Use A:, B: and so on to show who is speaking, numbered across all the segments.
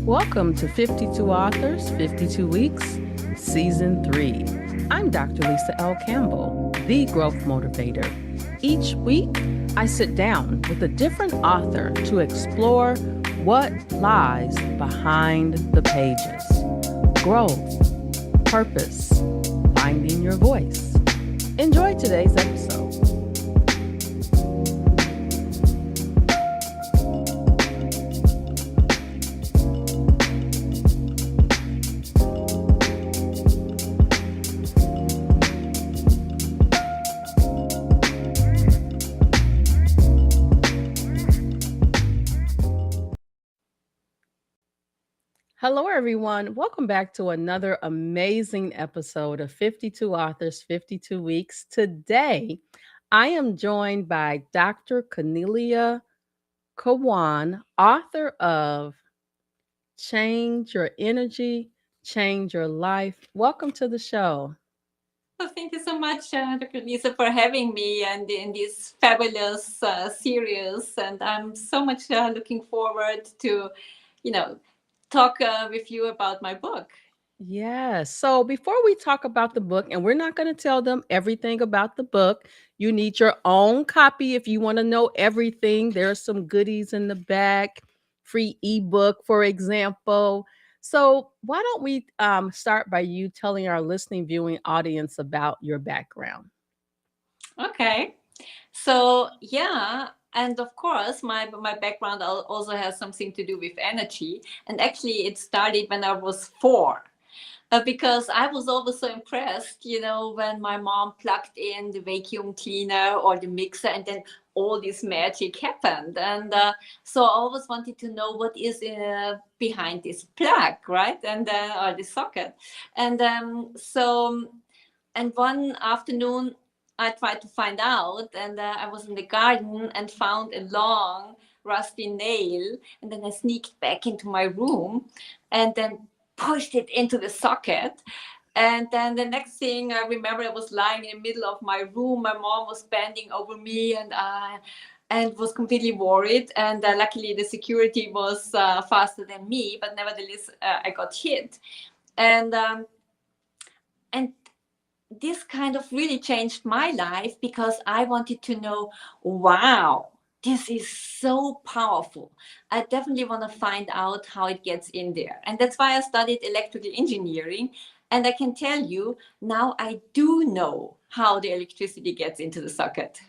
A: Welcome to 52 Authors, 52 Weeks, Season 3. I'm Dr. Lisa L. Campbell, the Growth Motivator. Each week, I sit down with a different author to explore what lies behind the pages. Growth, purpose, finding your voice. Enjoy today's episode. Hello, everyone. Welcome back to another amazing episode of 52 Authors, 52 Weeks. Today, I am joined by Dr. Cornelia Kawann, author of Change Your Energy, Change Your Life. Welcome to the show.
B: So thank you so much, Dr. Lisa, for having me and in this fabulous series. And I'm so much looking forward to, you know, talk with you about my book.
A: Yes. So before we talk about the book, and we're not going to tell them everything about the book, you need your own copy if you want to know everything. There are some goodies in the back, free ebook, for example. So why don't we start by you telling our listening, viewing audience about your background?
B: Okay. So, yeah. And of course, my background also has something to do with energy. And actually, it started when I was 4. Because I was always so impressed, when my mom plugged in the vacuum cleaner or the mixer, and then all this magic happened. And so I always wanted to know what is behind this plug, right? And or the socket. And and one afternoon, I tried to find out, and I was in the garden and found a long rusty nail, and then I sneaked back into my room, and then pushed it into the socket. And then the next thing I remember, I was lying in the middle of my room. My mom was bending over me, and was completely worried. And luckily, the security was faster than me, but nevertheless, I got hit. And and this kind of really changed my life because I wanted to know, wow, this is so powerful. I definitely want to find out how it gets in there. And that's why I studied electrical engineering. And I can tell you now I do know how the electricity gets into the socket.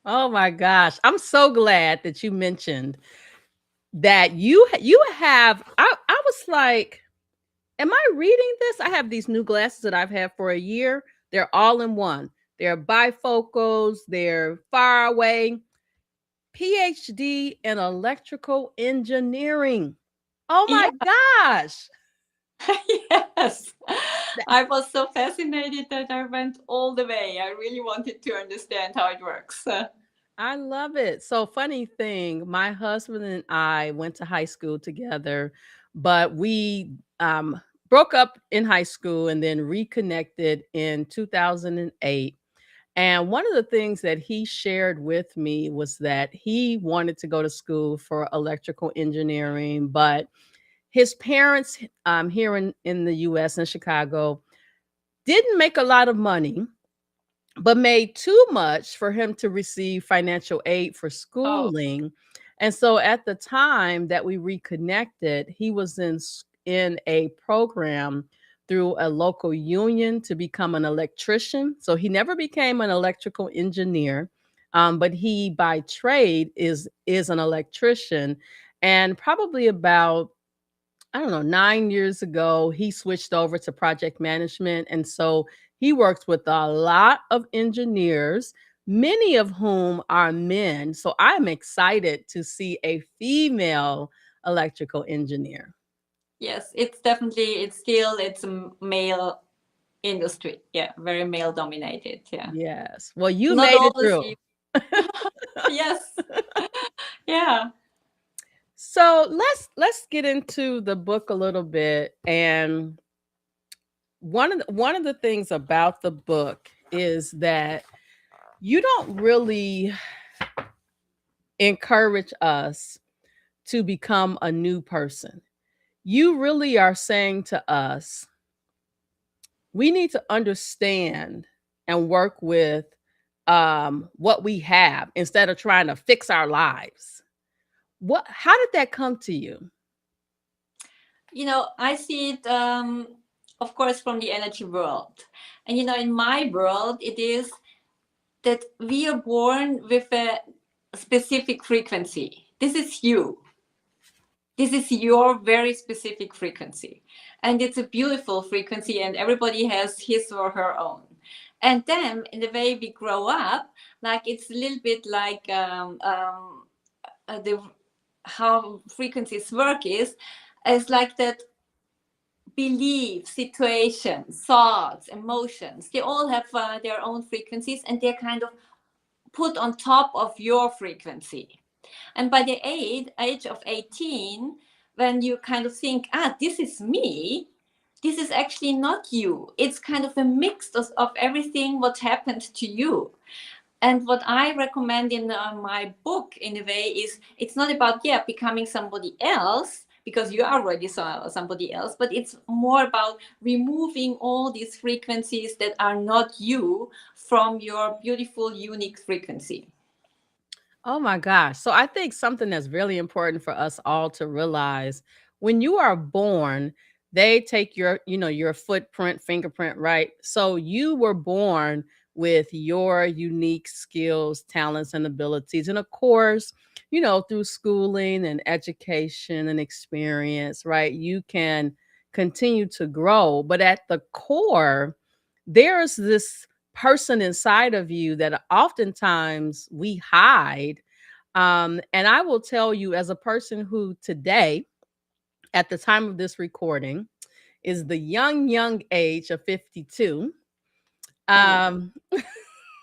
A: Oh my gosh. I'm so glad that you mentioned that you have I was like, am I reading this? I have these new glasses that I've had for a year. They're all in one. They're bifocals, they're far away. PhD in electrical engineering. Oh my
B: Yeah,
A: gosh.
B: yes.
A: Th-
B: I was so fascinated that I went all the way. I really wanted to understand how it works.
A: I love it. So, funny thing, my husband and I went to high school together, but we broke up in high school and then reconnected in 2008. And one of the things that he shared with me was that he wanted to go to school for electrical engineering, but his parents here in the US in Chicago didn't make a lot of money, but made too much for him to receive financial aid for
B: Oh,
A: schooling. And so at the time that we reconnected, he was in a program through a local union to become an electrician. So he never became an electrical engineer, but he by trade is an electrician. And probably about, I don't know, 9 years ago, he switched over to project management. And so he works with a lot of engineers, many of whom are men. So I'm excited to see a female electrical engineer.
B: yes, it's a male industry. Yeah, very male dominated. Yeah,
A: Yes. Well, you
B: not
A: made it
B: always
A: through.
B: easy. Yes, yeah.
A: So let's get into the book a little bit. And one of the things about the book is that you don't really encourage us to become a new person. You really are saying to us, we need to understand and work with what we have instead of trying to fix our lives. How did that come to you?
B: I see it, of course, from the energy world. And, in my world, it is that we are born with a specific frequency. This is you. This is your very specific frequency. And it's a beautiful frequency, and everybody has his or her own. And then, in the way we grow up, like it's a little bit like the how frequencies work is like that beliefs, situations, thoughts, emotions, they all have their own frequencies, and they're kind of put on top of your frequency. And by the age of 18, when you kind of think, this is me, this is actually not you. It's kind of a mix of everything what happened to you. And what I recommend in my book, in a way, is it's not about becoming somebody else, because you are already somebody else, but it's more about removing all these frequencies that are not you from your beautiful, unique frequency.
A: Oh my gosh. So I think something that's really important for us all to realize, when you are born, they take your footprint, fingerprint, right? So you were born with your unique skills, talents, and abilities. And of course, through schooling and education and experience, right? You can continue to grow. But at the core, there's this person inside of you that oftentimes we hide. And I will tell you, as a person who today, at the time of this recording, is the young age of 52.
B: Oh,
A: Um,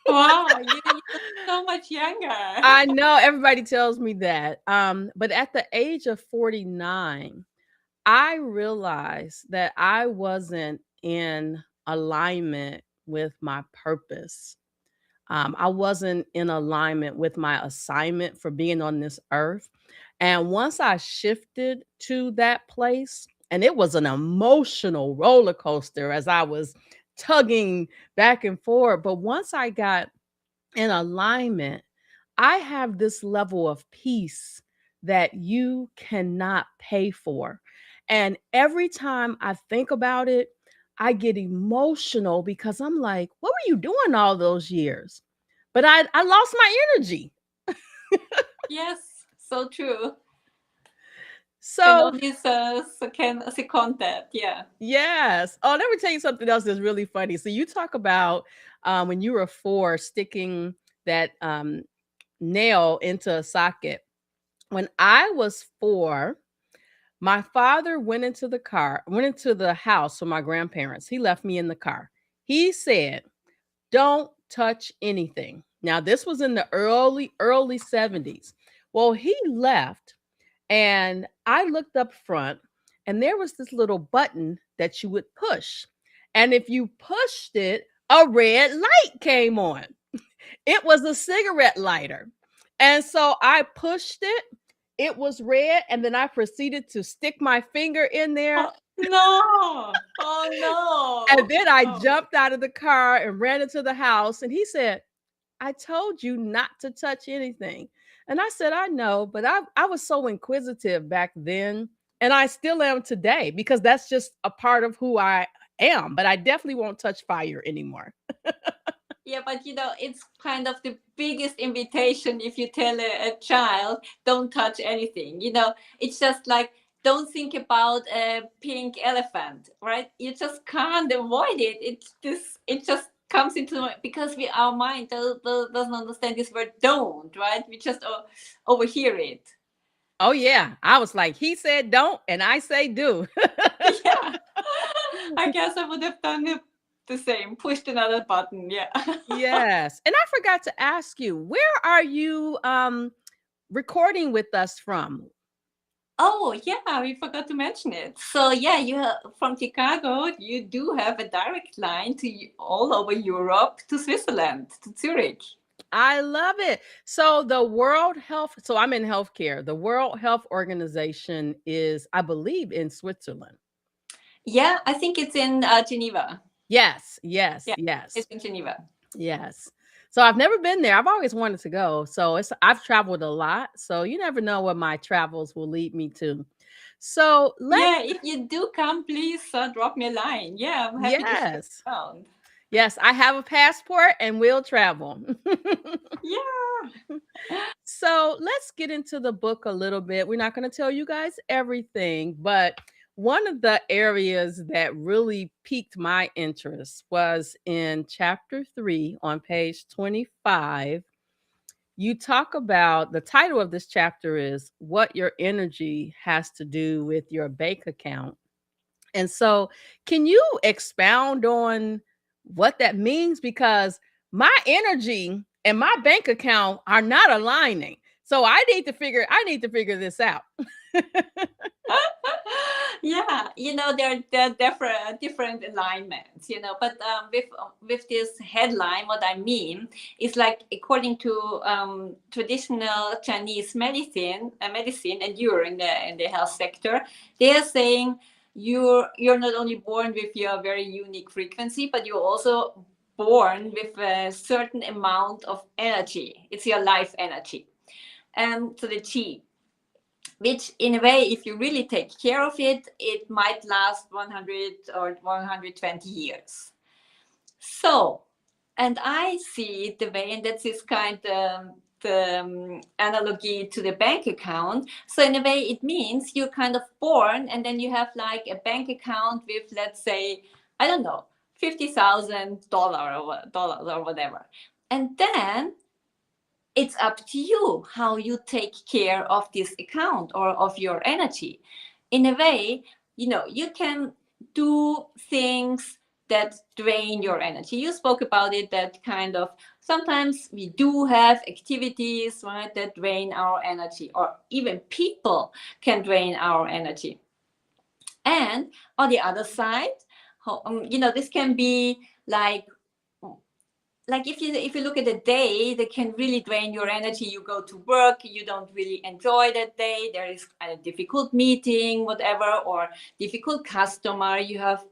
B: wow, you're so much younger.
A: I know everybody tells me that. But at the age of 49, I realized that I wasn't in alignment with my purpose. I wasn't in alignment with my assignment for being on this earth. And once I shifted to that place, and it was an emotional roller coaster as I was tugging back and forth. But once I got in alignment, I have this level of peace that you cannot pay for. And every time I think about it, I get emotional because I'm like, what were you doing all those years? But I lost my energy.
B: Yes, so true. Can
A: So,
B: only second that. Yeah.
A: yes. Oh, let me tell you something else that's really funny. So you talk about when you were 4, sticking that nail into a socket. When I was 4, my father went into the house with my grandparents. He left me in the car. He said, "Don't touch anything." Now, this was in the early 70s. Well, he left, and I looked up front, and there was this little button that you would push. And if you pushed it, a red light came on. It was a cigarette lighter. And so I pushed it. It was red. And then I proceeded to stick my finger in there.
B: Oh, no. Oh,
A: And
B: no.
A: then I
B: Oh,
A: jumped out of the car and ran into the house. And he said, "I told you not to touch anything." And I said, "I know, but I was so inquisitive back then. And I still am today, because that's just a part of who I am. But I definitely won't touch fire anymore."
B: yeah, but it's kind of the biggest invitation if you tell a child, don't touch anything. It's just like, don't think about a pink elephant, right? You just can't avoid it. It just comes into, because our mind doesn't understand this word don't, right? We just overhear it.
A: Oh, yeah. I was like, he said don't, and I say do.
B: Yeah. I guess I would have done the same, pushed another button. Yeah.
A: Yes. And I forgot to ask you, where are you recording with us from?
B: Oh, yeah, we forgot to mention it. So, yeah, from Chicago, you do have a direct line to all over Europe, to Switzerland, to Zurich.
A: I love it. So the World Health, so I'm in healthcare. The World Health Organization is, I believe, in Switzerland.
B: Yeah, I think it's in Geneva.
A: Yes, yes,
B: Yeah,
A: yes,
B: it's in Geneva.
A: yes. So I've never been there. I've always wanted to go. So I've traveled a lot. So you never know what my travels will lead me to. So let's
B: Yeah, if you do come, please drop me a line. Yeah, I'm happy to show you
A: yes.
B: around.
A: Yes, I have a passport and we'll travel.
B: Yeah.
A: So let's get into the book a little bit. We're not going to tell you guys everything, but one of the areas that really piqued my interest was in chapter 3 on page 25. You talk about, the title of this chapter is What Your Energy Has to Do with Your Bank Account. And so, can you expound on what that means? Because my energy and my bank account are not aligning. So I need to figure this out.
B: Yeah, there are different alignments, but with this headline, what I mean is, like, according to traditional Chinese medicine, and you're in the health sector, they are saying you're not only born with your very unique frequency, but you're also born with a certain amount of energy. It's your life energy, and so the chi, which in a way, if you really take care of it, it might last 100 or 120 years. So, and I see it the way, and that's this kind of the analogy to the bank account. So in a way, it means you're kind of born, and then you have like a bank account with, let's say, I don't know, $50,000 or whatever. And then it's up to you how you take care of this account or of your energy. In a way, you can do things that drain your energy. You spoke about it, that kind of, sometimes we do have activities, right, that drain our energy, or even people can drain our energy. And on the other side, this can be like if you look at a day that can really drain your energy. You go to work, you don't really enjoy that day, there is a difficult meeting, whatever, or difficult customer, you have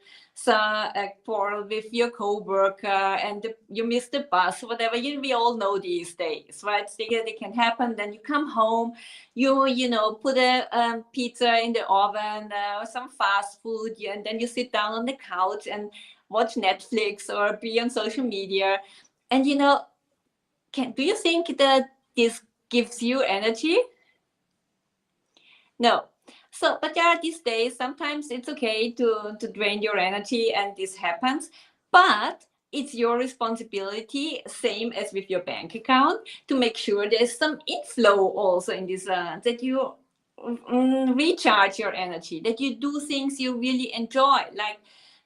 B: a quarrel with your coworker, and you miss the bus, whatever. We all know these days, right? They can happen. Then you come home, you put a pizza in the oven, some fast food, and then you sit down on the couch and watch Netflix or be on social media. And do you think that this gives you energy? No. So, but there are these days, sometimes it's okay to drain your energy, and this happens. But it's your responsibility, same as with your bank account, to make sure there's some inflow also in this, that you recharge your energy, that you do things you really enjoy, like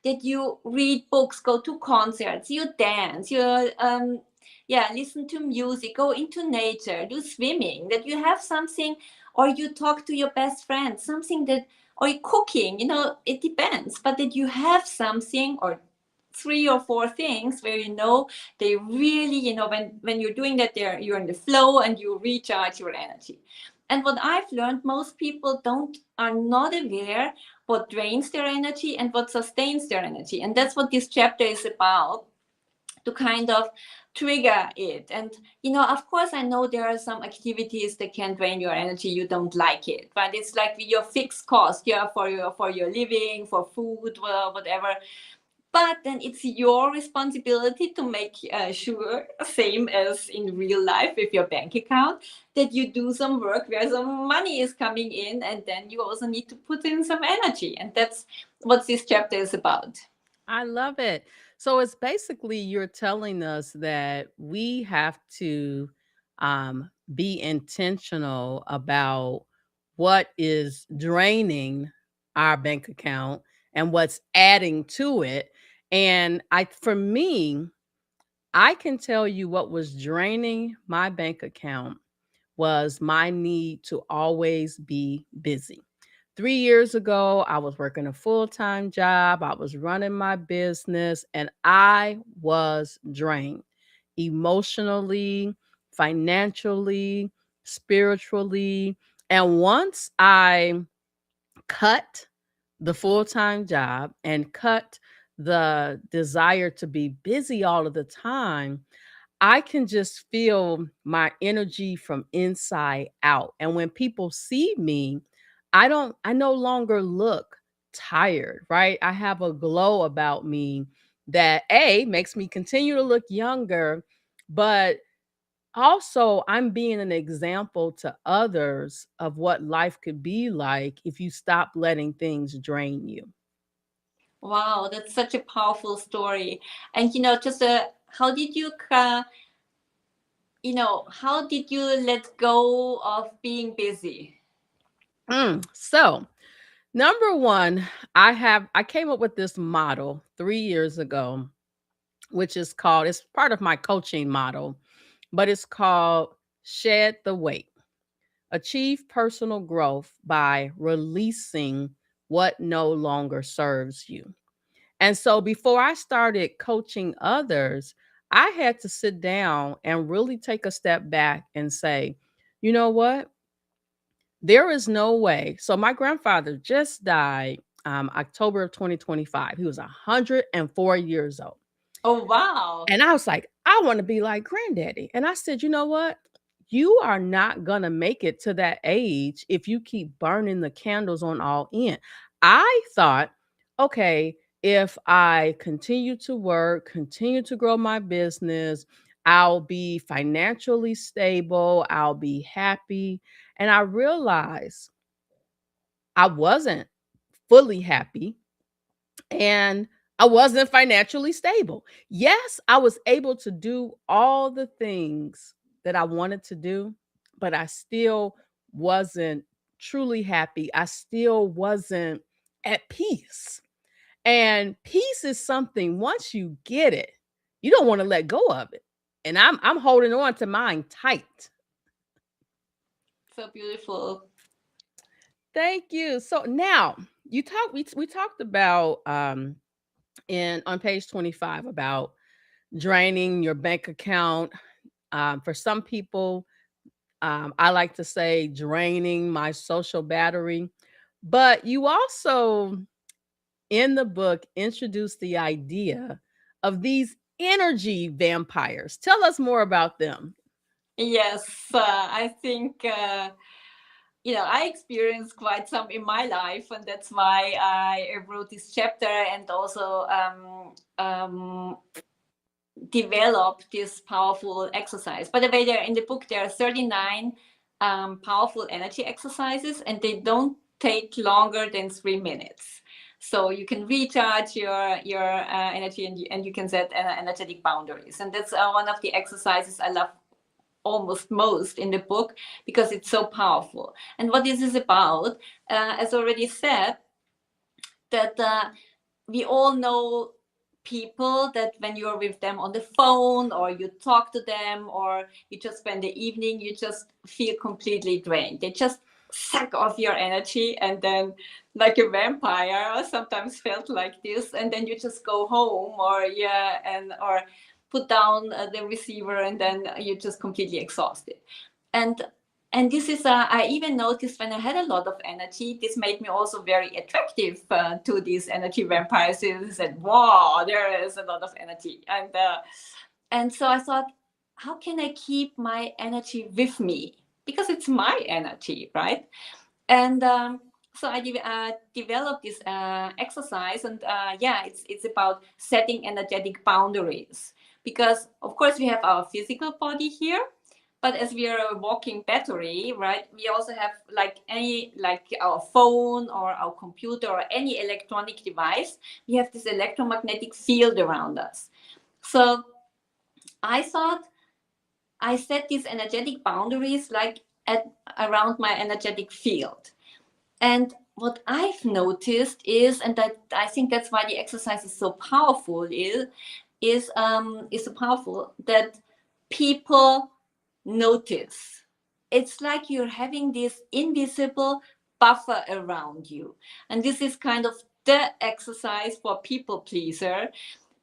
B: that you read books, go to concerts, you dance, listen to music, go into nature, do swimming, that you have something, or you talk to your best friend, something that, or cooking, it depends, but that you have something, or 3 or 4 things where they really, when you're doing that, you're in the flow and you recharge your energy. And what I've learned, most people are not aware what drains their energy and what sustains their energy. And that's what this chapter is about, to kind of trigger it. And of course, I know there are some activities that can drain your energy, you don't like it, but it's like your fixed cost, for your living, for food, whatever. But then it's your responsibility to make sure, same as in real life with your bank account, that you do some work where some money is coming in, and then you also need to put in some energy. And that's what this chapter is about.
A: I love it. So it's basically, you're telling us that we have to be intentional about what is draining our bank account and what's adding to it. And for me, I can tell you what was draining my bank account was my need to always be busy. 3 years ago, I was working a full time job, I was running my business, and I was drained emotionally, financially, spiritually. And once I cut the full time job and cut the desire to be busy all of the time, I can just feel my energy from inside out. And when people see me, I no longer look tired, right? I have a glow about me that A makes me continue to look younger, but also I'm being an example to others of what life could be like if you stop letting things drain you.
B: Wow, that's such a powerful story. And just how did you how did you let go of being busy?
A: So, number one, I came up with this model 3 years ago, which is called, it's part of my coaching model, but it's called Shed the Weight. Achieve personal growth by releasing what no longer serves you. And so before I started coaching others, I had to sit down and really take a step back and say, you know what? There is no way. So my grandfather just died October of 2025. He was 104 years old.
B: Oh, wow.
A: And I was like, I want to be like granddaddy. And I said, you know what? You are not going to make it to that age if you keep burning the candles on all end. I thought, okay, if I continue to work, continue to grow my business, I'll be financially stable, I'll be happy. And I realized I wasn't fully happy and I wasn't financially stable. Yes, I was able to do all the things that I wanted to do, but I still wasn't truly happy. I still wasn't at peace. And peace is something once you get it, you don't want to let go of it. And I'm holding on to mine tight.
B: So beautiful.
A: Thank you. So now we talked about in on page 25 about draining your bank account. For some people, I like to say draining my social battery. But you also, in the book, introduce the idea of these energy vampires. Tell us more about them.
B: Yes, I think I experienced quite some in my life, and that's why I wrote this chapter and also develop this powerful exercise. By the way, there in the book there are 39 powerful energy exercises, and they don't take longer than 3 minutes. So you can recharge your energy, and you can set energetic boundaries. And that's one of the exercises I love almost most in the book because it's so powerful. And what this is about, as already said, that we all know people that when you're with them on the phone or you talk to them or you just spend the evening, you just feel completely drained. They just suck off your energy, and then like a vampire, I sometimes felt like this, and then you just go home or put down the receiver, and then you're just completely exhausted. and this is, I even noticed when I had a lot of energy, this made me also very attractive to these energy vampires. They said, wow, there is a lot of energy. And so I thought, how can I keep my energy with me? Because it's my energy, right? And so I developed this exercise, and it's about setting energetic boundaries. Because of course we have our physical body here, but as we are a walking battery, right? We also have like our phone or our computer or any electronic device. We have this electromagnetic field around us. So I thought I set these energetic boundaries like at around my energetic field. And what I've noticed is, and that I think that's why the exercise is so powerful, is so powerful that people notice. It's like you're having this invisible buffer around you, and this is kind of the exercise for people pleaser,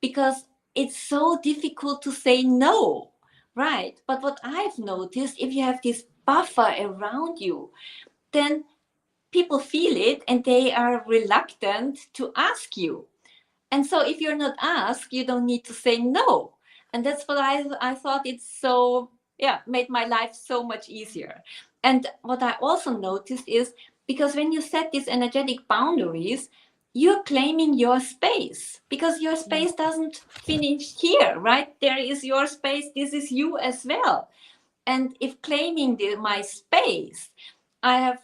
B: because it's so difficult to say no, right? But what I've noticed, if you have this buffer around you, then people feel it and they are reluctant to ask you. And so if you're not asked, you don't need to say no. And that's what I thought it's so, yeah, made my life so much easier. And what I also noticed is, because when you set these energetic boundaries, you're claiming your space, because your space doesn't finish here, right? There is your space. This is you as well. And if claiming my space, I have,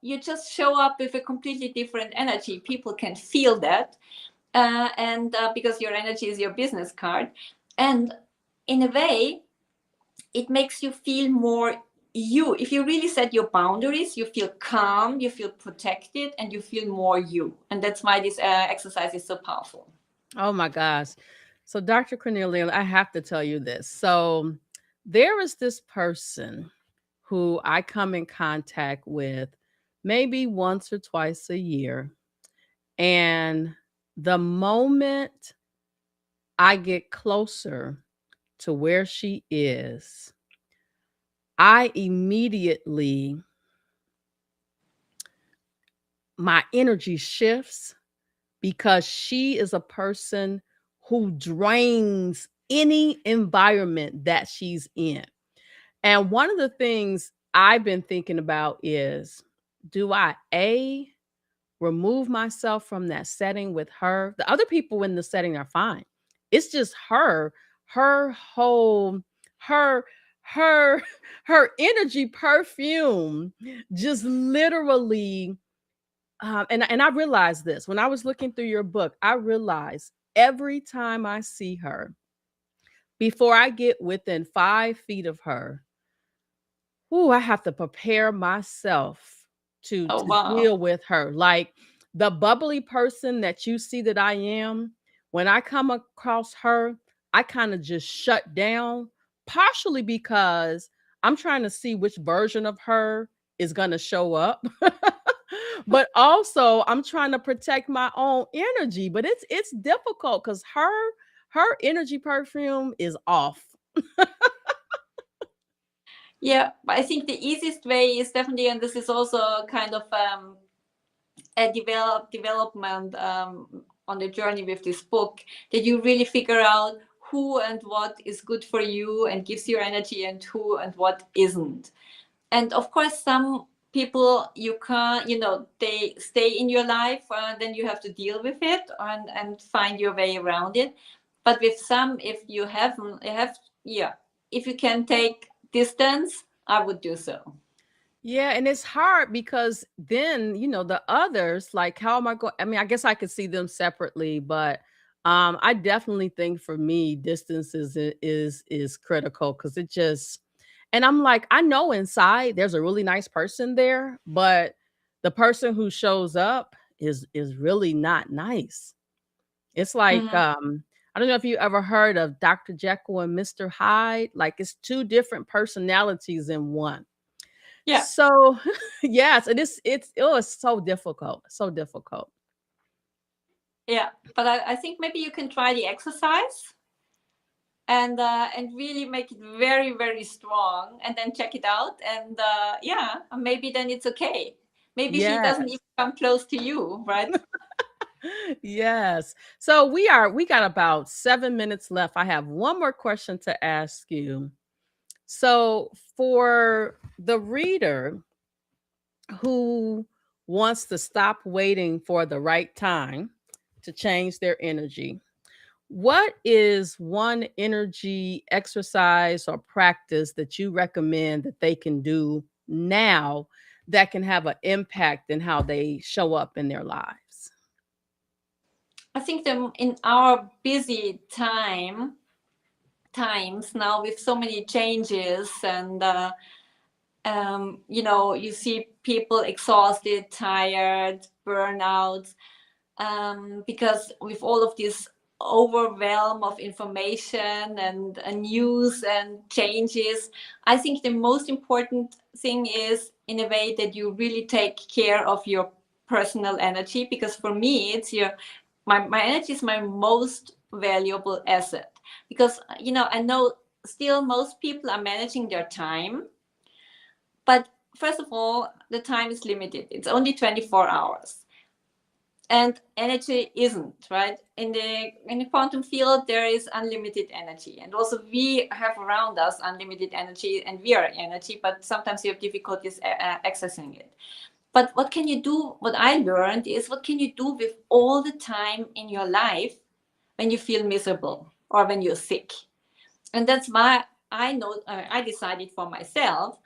B: you just show up with a completely different energy. People can feel that. And because your energy is your business card. And in a way, it makes you feel more you. If you really set your boundaries, you feel calm, you feel protected, and you feel more you. And that's why this exercise is so powerful.
A: Oh my gosh. So, Dr. Cornelia, I have to tell you this. So, there is this person who I come in contact with maybe once or twice a year. And the moment I get closer to where she is, I immediately, my energy shifts because she is a person who drains any environment that she's in. And one of the things I've been thinking about is, do I A, remove myself from that setting with her? The other people in the setting are fine. It's just her, her whole, her, her, her energy perfume just literally and I realized this when I was looking through your book. I realized every time I see her, before I get within 5 feet of her, ooh, I have to prepare myself to
B: Oh,
A: to
B: wow.
A: deal with her. Like the bubbly person that you see that I am, when I come across her, I kind of just shut down, partially because I'm trying to see which version of her is going to show up. But also I'm trying to protect my own energy, but it's difficult cuz her energy perfume is off.
B: Yeah, but I think the easiest way is definitely, and this is also kind of a development on the journey with this book, that you really figure out who and what is good for you and gives you energy, and who and what isn't. And of course, some people you can't, they stay in your life, then you have to deal with it and find your way around it. But with some, if you have, yeah, if you can take distance, I would do so.
A: Yeah, and it's hard because then, the others, like how am I going? I mean, I guess I could see them separately, but I definitely think for me distance is critical cuz it just and I'm like, I know inside there's a really nice person there, but the person who shows up is really not nice. It's like
B: Mhm.
A: I don't know if you ever heard of Dr. Jekyll and Mr. Hyde, like it's two different personalities in one.
B: Yeah,
A: So, yes, it's so difficult, so difficult.
B: yeah. But I think maybe you can try the exercise and really make it very, very strong, and then check it out, and yeah, maybe then it's okay. Maybe she doesn't even
A: Yes.
B: come close to you, right?
A: Yes. So we got about 7 minutes left. I have one more question to ask you. So for the reader who wants to stop waiting for the right time to change their energy, what is one energy exercise or practice that you recommend that they can do now that can have an impact in how they show up in their lives?
B: I think that in our busy times now, with so many changes, and you see people exhausted, tired, burnout, because with all of this overwhelm of information and news and changes, I think the most important thing is, in a way, that you really take care of your personal energy. Because for me, it's my energy is my most valuable asset. Because, I know still most people are managing their time. But first of all, the time is limited. It's only 24 hours. And energy isn't, right? In the quantum field, there is unlimited energy. And also we have around us unlimited energy, and we are energy, but sometimes you have difficulties accessing it. But what can you do? What I learned is, what can you do with all the time in your life when you feel miserable or when you're sick? And that's why I decided for myself,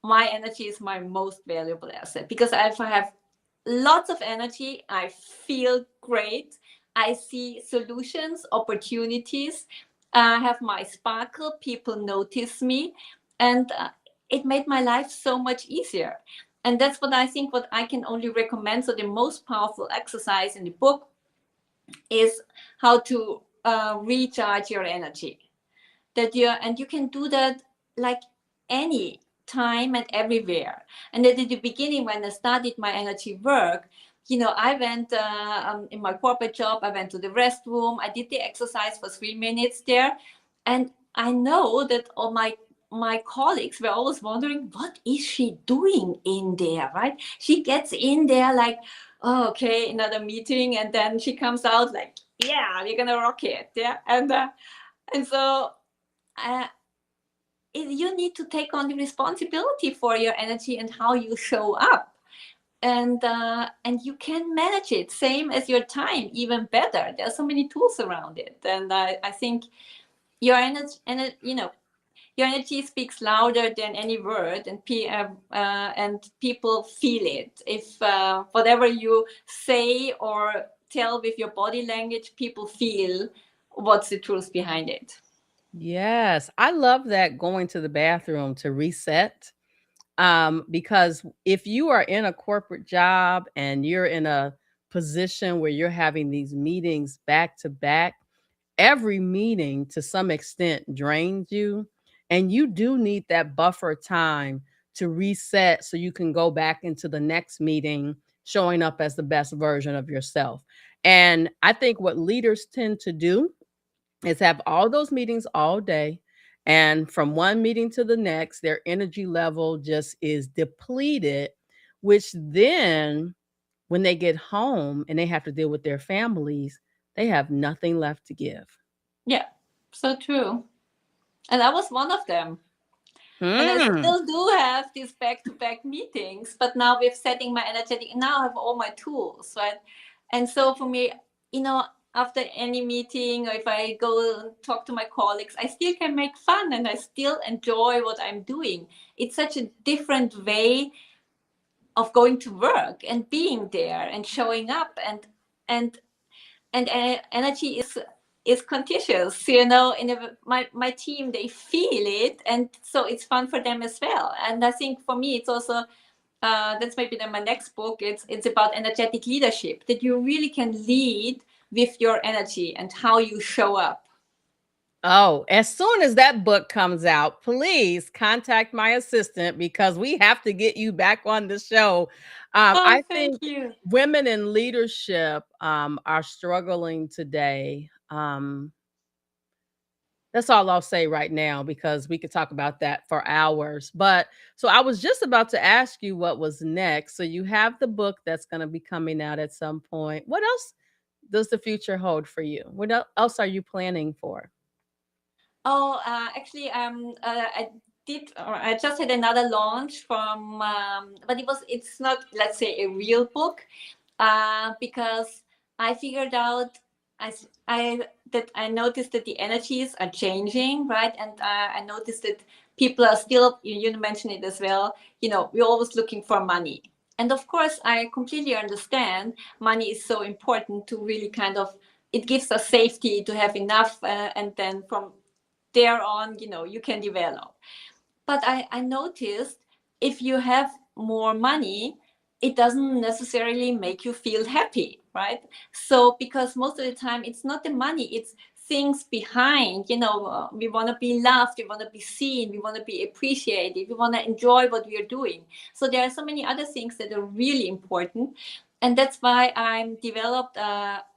B: my energy is my most valuable asset, because if I have lots of energy, I feel great. I see solutions, opportunities. I have my sparkle. People notice me, and it made my life so much easier. And that's what I think. What I can only recommend. So the most powerful exercise in the book is how to recharge your energy. And you can do that like any time and everywhere. And at the beginning, when I started my energy work, I went in my corporate job, I went to the restroom, I did the exercise for 3 minutes there. And I know that all my colleagues were always wondering, what is she doing in there, right? She gets in there like, oh, okay, another meeting. And then she comes out like, yeah, we're going to rock it. Yeah. And so you need to take on the responsibility for your energy and how you show up, and you can manage it same as your time, even better. There are so many tools around it, and I think your energy, and your energy speaks louder than any word, and people feel it. If whatever you say or tell with your body language, people feel what's the truth behind it.
A: Yes, I love that, going to the bathroom to reset. Because if you are in a corporate job and you're in a position where you're having these meetings back to back, every meeting to some extent drains you. And you do need that buffer time to reset so you can go back into the next meeting showing up as the best version of yourself. And I think what leaders tend to do is have all those meetings all day. And from one meeting to the next, their energy level just is depleted, which then when they get home and they have to deal with their families, they have nothing left to give.
B: Yeah, so true. And I was one of them. And I
A: Hmm.
B: still do have these back-to-back meetings, but now with setting my energetic, now I have all my tools, right? And so for me, after any meeting, or if I go and talk to my colleagues, I still can make fun and I still enjoy what I'm doing. It's such a different way of going to work and being there and showing up, and energy is contagious. My team, they feel it, and so it's fun for them as well. And I think for me, it's also that's maybe then my next book. It's about energetic leadership, that you really can lead with your energy and how you show up.
A: Oh, as soon as that book comes out, please contact my assistant because we have to get you back on the show.
B: Oh,
A: I
B: thank
A: think
B: you.
A: women in leadership are struggling today. That's all I'll say right now because we could talk about that for hours. But so I was just about to ask you what was next. So you have the book that's going to be coming out at some point. What else does the future hold for you? What else are you planning for?
B: Oh, actually, I just had another launch from, but it's not, let's say, a real book, because I figured out, I noticed that the energies are changing, right? And I noticed that people are still, you mentioned it as well, we're always looking for money. And of course, I completely understand money is so important to really kind of, it gives us safety to have enough, and then from there on, you can develop. But I noticed, if you have more money, it doesn't necessarily make you feel happy, right? So because most of the time it's not the money, it's things behind. We want to be loved, we want to be seen, we want to be appreciated, we want to enjoy what we are doing. So there are so many other things that are really important, and that's why I'm developed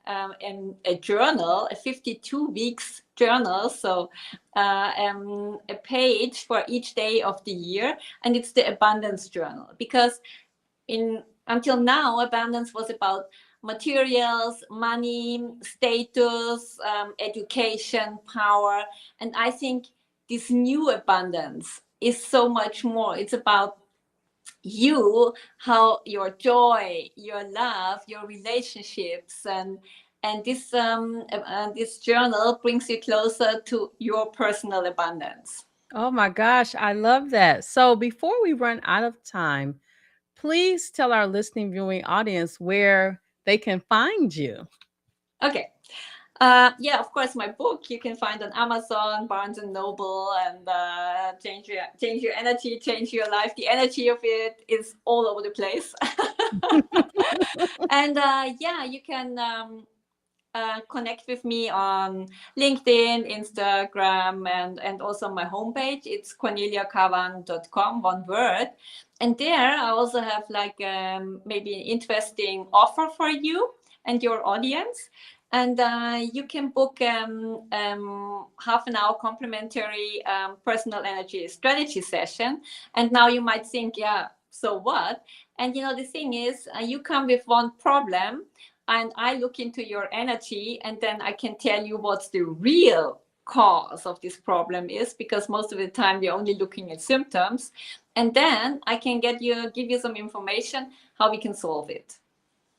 B: a journal, a 52 weeks journal. So a page for each day of the year, and it's the abundance journal, because until now, abundance was about materials, money, status, education, power. And I think this new abundance is so much more. It's about you, how your joy, your love, your relationships, and this journal brings you closer to your personal abundance.
A: Oh my gosh, I love that. So before we run out of time, please tell our listening viewing audience where they can find you.
B: Okay. Yeah, of course, my book you can find on Amazon, Barnes and Noble, and change your energy, change your life. The energy of it is all over the place. And yeah, you can connect with me on LinkedIn, Instagram, and also my homepage. It's corneliakawann.com, one word. And there I also have like maybe an interesting offer for you and your audience. And you can book half an hour complimentary personal energy strategy session. And now you might think, yeah, so what? And the thing is, you come with one problem, and I look into your energy, and then I can tell you what's the real cause of this problem is, because most of the time we're only looking at symptoms. And then I can give you some information how we can solve it.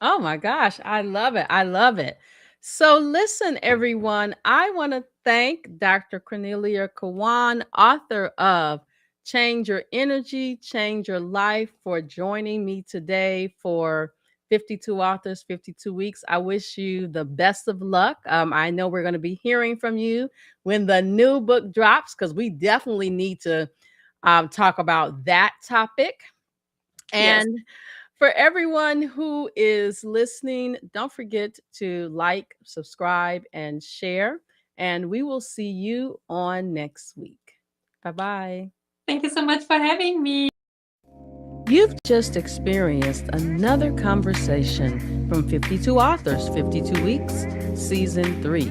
A: Oh my gosh, I love it. I love it. So, listen, everyone, I want to thank Dr. Cornelia Kawann, author of Change Your Energy, Change Your Life, for joining me today for 52 Authors, 52 Weeks. I wish you the best of luck. I know we're going to be hearing from you when the new book drops, because we definitely need to talk about that topic.
B: Yes.
A: And for everyone who is listening, don't forget to like, subscribe, and share. And we will see you on next week. Bye bye.
B: Thank you so much for having me.
A: You've just experienced another conversation from 52 Authors, 52 Weeks, Season 3.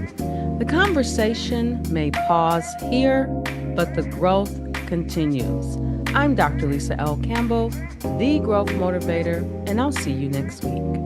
A: The conversation may pause here, but the growth continues. I'm Dr. Lisa L. Campbell, the Growth Motivator, and I'll see you next week.